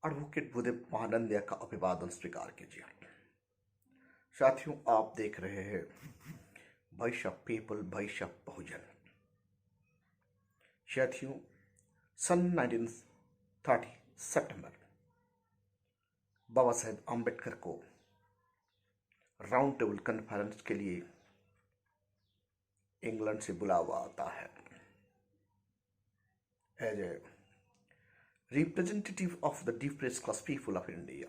Advocate Bhudev Mahanandia का अभिवादन स्वीकार कीजिए। साथियों, आप देख रहे हैं voice of people, voice of Bahujan. साथियों, सन 1930 सितंबर बाबा साहेब आम्बेडकर को राउंड टेबल कॉन्फ्रेंस के लिए इंग्लैंड से बुलावा आता है as a representative of the depressed class people of India.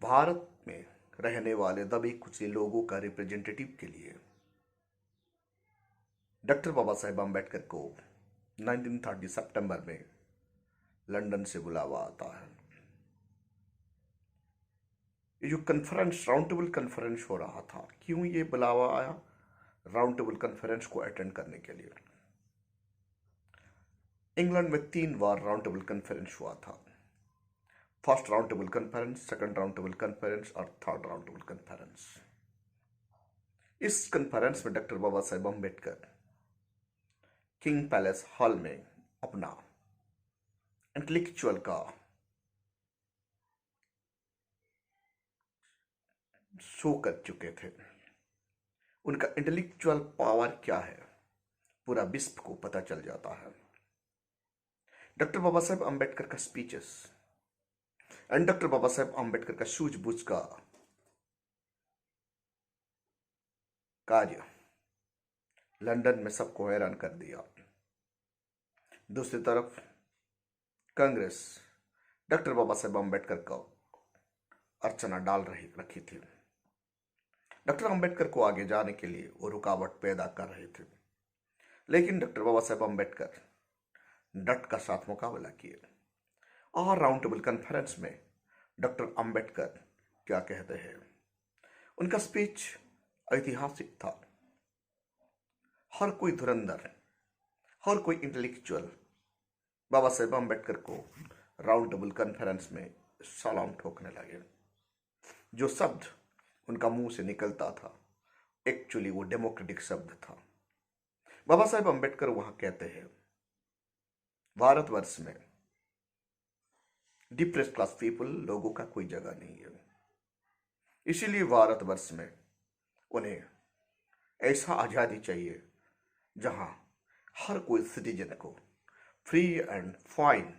Bharat में रहने वाले दबे कुचले लोगों का रिप्रेजेंटेटिव के लिए डॉक्टर बाबा साहेब आम्बेडकर को 1930 सितंबर में लंदन से बुलावा आता है। ये जो कॉन्फ्रेंस, राउंड टेबल कॉन्फ्रेंस हो रहा था, क्यों ये बुलावा आया राउंड टेबल कॉन्फ्रेंस को अटेंड करने के लिए? इंग्लैंड में 3 बार राउंड टेबल कॉन्फ्रेंस हुआ था। First round table conference, second round table conference और थर्ड राउंड टेबल कॉन्फ्रेंस। इस कॉन्फ्रेंस में doctor Baba Saheb Ambedkar king palace hall में अपना इंटेलेक्चुअल का शो कर चुके थे। उनका इंटेलेक्चुअल पावर क्या है पूरा विश्व को पता चल जाता है। डॉक्टर बाबा साहेब आम्बेडकर का speeches and doctor Baba Saheb Ambedkar का सूझबूझ का कार्य लंदन में सबको हैरान कर दिया। दूसरी तरफ कांग्रेस डॉक्टर बाबा साहेब आम्बेडकर को अर्चना डाल रखी थी। डॉक्टर आम्बेडकर को आगे जाने के लिए वो रुकावट पैदा कर रहे थे, लेकिन डॉक्टर बाबा साहेब आम्बेडकर डट का साथ मुकाबला किए। और राउंड टेबल कॉन्फ्रेंस में डॉक्टर आम्बेडकर क्या कहते हैं? उनका स्पीच ऐतिहासिक था। हर कोई धुरंधर, हर कोई इंटेलेक्चुअल बाबा साहेब आम्बेडकर को राउंड टेबल कॉन्फ्रेंस में सलाम ठोकने लगे। जो शब्द उनका मुंह से निकलता था, एक्चुअली वो डेमोक्रेटिक शब्द था। बाबा साहेब आम्बेडकर वहां कहते हैं, भारतवर्ष में डिप्रेस्ड क्लास पीपल लोगों का कोई जगह नहीं है। इसीलिए भारतवर्ष में उन्हें ऐसा आजादी चाहिए जहां हर कोई सिटीजन को free and fine,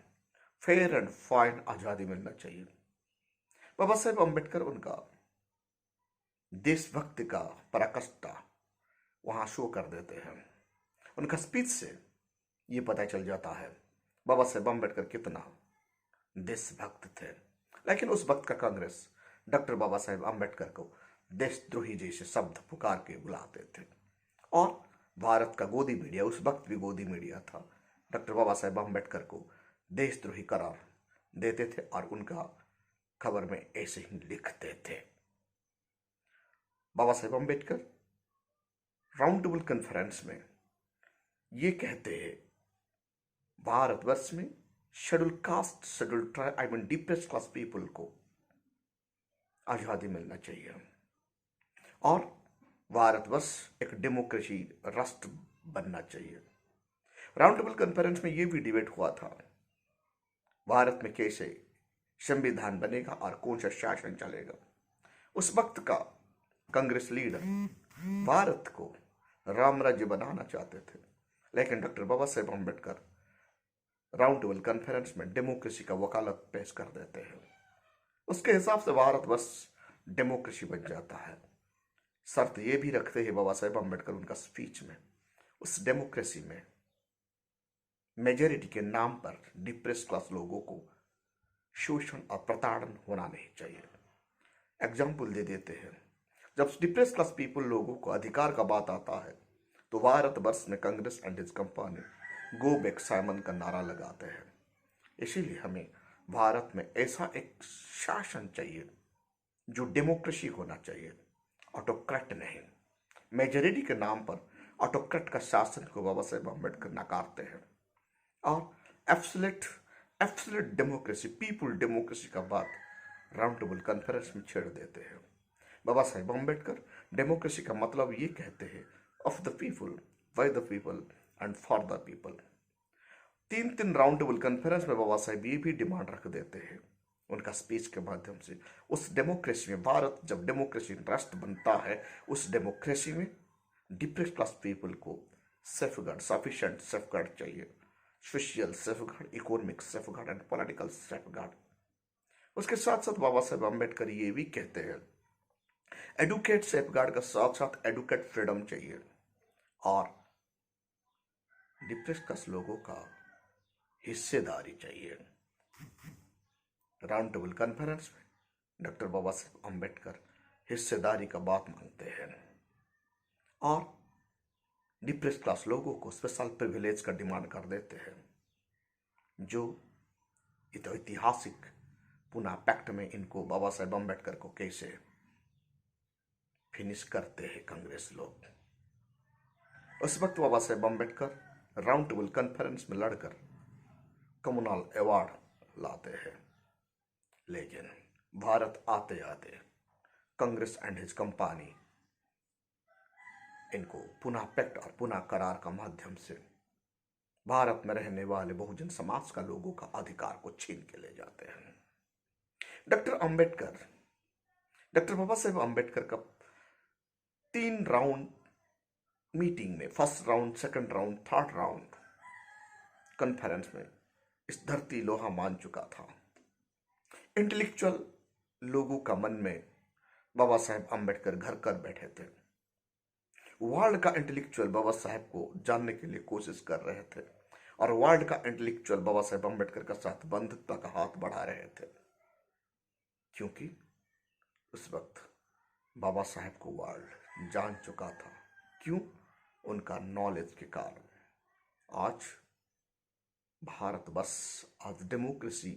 fair and fine आजादी मिलना चाहिए। बाबा साहेब आम्बेडकर उनका देशभक्ति का पराकाष्ठा वहां शो कर देते हैं। उनका स्पीच से ये पता चल जाता है बाबा साहेब आम्बेडकर कितना देशभक्त थे। लेकिन उस वक्त का कांग्रेस डॉक्टर बाबा साहेब आम्बेडकर को देशद्रोही जैसे शब्द पुकार के बुलाते थे। और भारत का गोदी मीडिया, उस वक्त भी गोदी मीडिया था, डॉक्टर बाबा साहेब आम्बेडकर को देशद्रोही करार देते थे और उनका खबर में ऐसे ही लिखते थे। Baba Saheb Ambedkar round table conference में ये कहते हैं, भारतवर्ष में schedule caste, schedule tribe, I mean depressed class people को आजादी मिलना चाहिए और भारतवर्ष एक डेमोक्रेसी राष्ट्र बनना चाहिए। राउंड टेबल कॉन्फ्रेंस में यह भी डिबेट हुआ था, भारत में कैसे संविधान बनेगा और कौन सा शासन चलेगा। उस वक्त का कांग्रेस लीडर भारत को राम राज्य बनाना चाहते थे, लेकिन doctor Baba Saheb Ambedkar round table conference में डेमोक्रेसी का वकालत पेश कर देते हैं। उसके हिसाब से भारतवर्ष डेमोक्रेसी बन जाता है। शर्त ये भी रखते हैं बाबा साहेब आम्बेडकर उनका स्पीच में, उस डेमोक्रेसी में मेजॉरिटी के नाम पर डिप्रेस क्लास लोगों को शोषण और प्रताड़न होना नहीं चाहिए। एग्जाम्पल दे देते हैं, जब डिप्रेस क्लास पीपल लोगों को अधिकार का बात आता है तो भारतवर्ष में Congress and his company go back Simon का नारा लगाते हैं। इसीलिए हमें भारत में ऐसा एक शासन चाहिए जो डेमोक्रेसी होना चाहिए, ऑटोक्रेट नहीं। मेजॉरिटी के नाम पर ऑटोक्रेट का शासन को बाबा साहेब आम्बेडकर नकारते हैं और एब्सोल्यूट डेमोक्रेसी, पीपुल डेमोक्रेसी का बात राउंड टेबल कॉन्फ्रेंस में छेड़ देते हैं। बाबा साहेब आम्बेडकर डेमोक्रेसी का मतलब ये कहते हैं, of the people, by the people and for the people. तीन राउंड टेबल कॉन्फ्रेंस में बाबा साहेब ये भी डिमांड रख देते हैं उनका स्पीच के माध्यम से, उस डेमोक्रेसी में, भारत जब डेमोक्रेसी राष्ट्र बनता है, उस डेमोक्रेसी में डिप्रेस क्लास पीपल को safeguard, sufficient safeguard चाहिए, social safeguard, economic safeguard and political safeguard. उसके साथ साथ बाबा साहेब अम्बेडकर ये भी कहते हैं एडुकेट सेफ गार्ड का साथ साथ एडुकेट फ्रीडम चाहिए, और डिप्रेस क्लास लोगों का हिस्सेदारी चाहिए। राउंड टेबल कॉन्फ्रेंस में डॉक्टर बाबा साहेब अम्बेडकर हिस्सेदारी का बात मांगते हैं और डिप्रेस क्लास लोगों को स्पेशल प्रिविलेज का डिमांड कर देते हैं, जो ऐतिहासिक पुनः पैक्ट में इनको बाबा साहेब अम्बेडकर को कैसे फिनिश करते हैं कांग्रेस लोग। उस वक्त Baba Saheb Ambedkar round table conference में लड़कर कम्युनल अवार्ड लाते हैं, लेकिन भारत आते आते कांग्रेस एंड हिज कंपनी इनको पुनः पैक्ट और पुनः करार का माध्यम से भारत में रहने वाले बहुजन समाज का लोगों का अधिकार को छीन के ले जाते हैं। डॉक्टर बाबा साहेब अम्बेडकर का 3 राउंड मीटिंग में, first round, second round, third round conference में इस धरती लोहा मान चुका था। इंटेलेक्चुअल लोगों का मन में बाबा साहेब अम्बेडकर घर कर बैठे थे। वर्ल्ड का इंटेलेक्चुअल बाबा साहेब को जानने के लिए कोशिश कर रहे थे और वर्ल्ड का इंटेलेक्चुअल बाबा साहेब अम्बेडकर का साथ बंधुत्व का हाथ बढ़ा रहे थे, क्योंकि उस वक्त बाबा साहेब को वर्ल्ड जान चुका था। क्यों? उनका नॉलेज के कारण। आज भारतवर्ष आज डेमोक्रेसी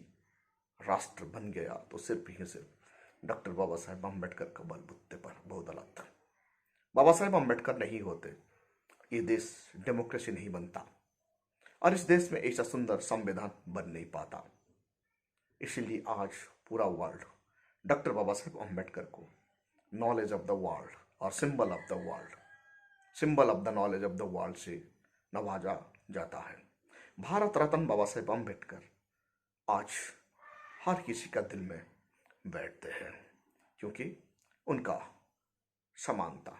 राष्ट्र बन गया तो सिर्फ ही सिर्फ डॉक्टर बाबा साहेब अम्बेडकर का बलबूते पर बहुदलत। बाबा साहेब अम्बेडकर नहीं होते ये देश डेमोक्रेसी नहीं बनता और इस देश में ऐसा सुंदर संविधान बन नहीं पाता। इसीलिए आज पूरा वर्ल्ड डॉक्टर बाबा साहेब अम्बेडकर को नॉलेज ऑफ द वर्ल्ड और symbol of the world, symbol of the knowledge of the world से नवाजा जाता है। भारत रत्न बाबा साहेब अम्बेडकर आज हर किसी का दिल में बैठते हैं, क्योंकि उनका समानता,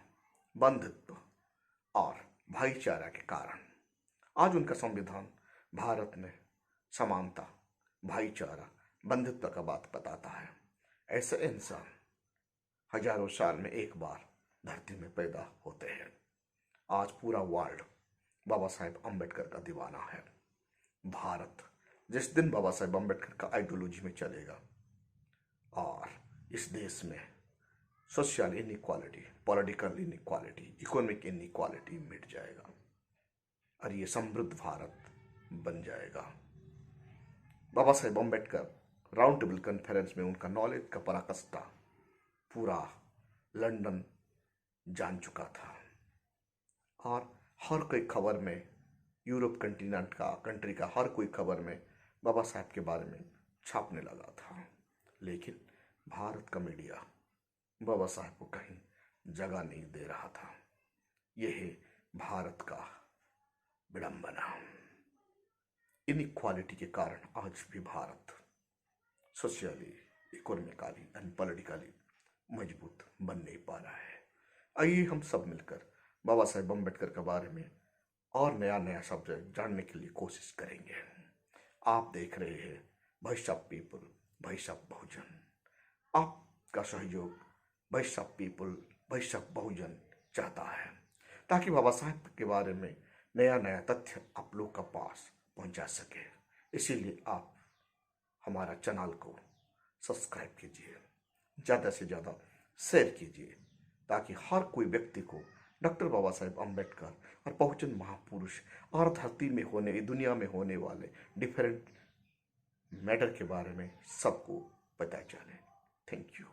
बंधुत्व और भाईचारा के कारण आज उनका संविधान भारत में समानता, भाईचारा, बंधुत्व का बात बताता है। ऐसे इंसान हजारों साल में एक बार धरती में पैदा होते हैं। आज पूरा वर्ल्ड बाबा साहेब अम्बेडकर का दीवाना है। भारत जिस दिन बाबा साहेब अम्बेडकर का आइडियोलॉजी में चलेगा और इस देश में social inequality, political inequality, economic inequality मिट जाएगा और ये समृद्ध भारत बन जाएगा। Baba Saheb Ambedkar round table conference में उनका नॉलेज का पराकाष्ठा पूरा लंदन जान चुका था और हर कोई खबर में, यूरोप कंटिनेंट का, कंट्री का हर कोई खबर में बाबा साहब के बारे में छापने लगा था। लेकिन भारत का मीडिया बाबा साहब को कहीं जगह नहीं दे रहा था। यह है भारत का विडंबना। इनइक्वालिटी के कारण आज भी Bharat socially, economically and politically मजबूत बन नहीं पा रहा है। आइए हम सब मिलकर बाबा साहेब अम्बेडकर के बारे में और नया नया सब्जेक्ट जानने के लिए कोशिश करेंगे। आप देख रहे हैं voice of people, voice of Bahujan. आपका सहयोग voice of people, voice of Bahujan चाहता है, ताकि बाबा साहेब के बारे में नया नया तथ्य आप लोग का पास पहुंचा सके। इसीलिए आप हमारा चैनल को सब्सक्राइब कीजिए, ज़्यादा से ज़्यादा शेयर कीजिए, ताकि हर कोई व्यक्ति को डॉक्टर बाबा साहेब अम्बेडकर और बहुजन महापुरुष और धरती में होने, दुनिया में होने वाले डिफरेंट मैटर के बारे में सबको पता चले। Thank you.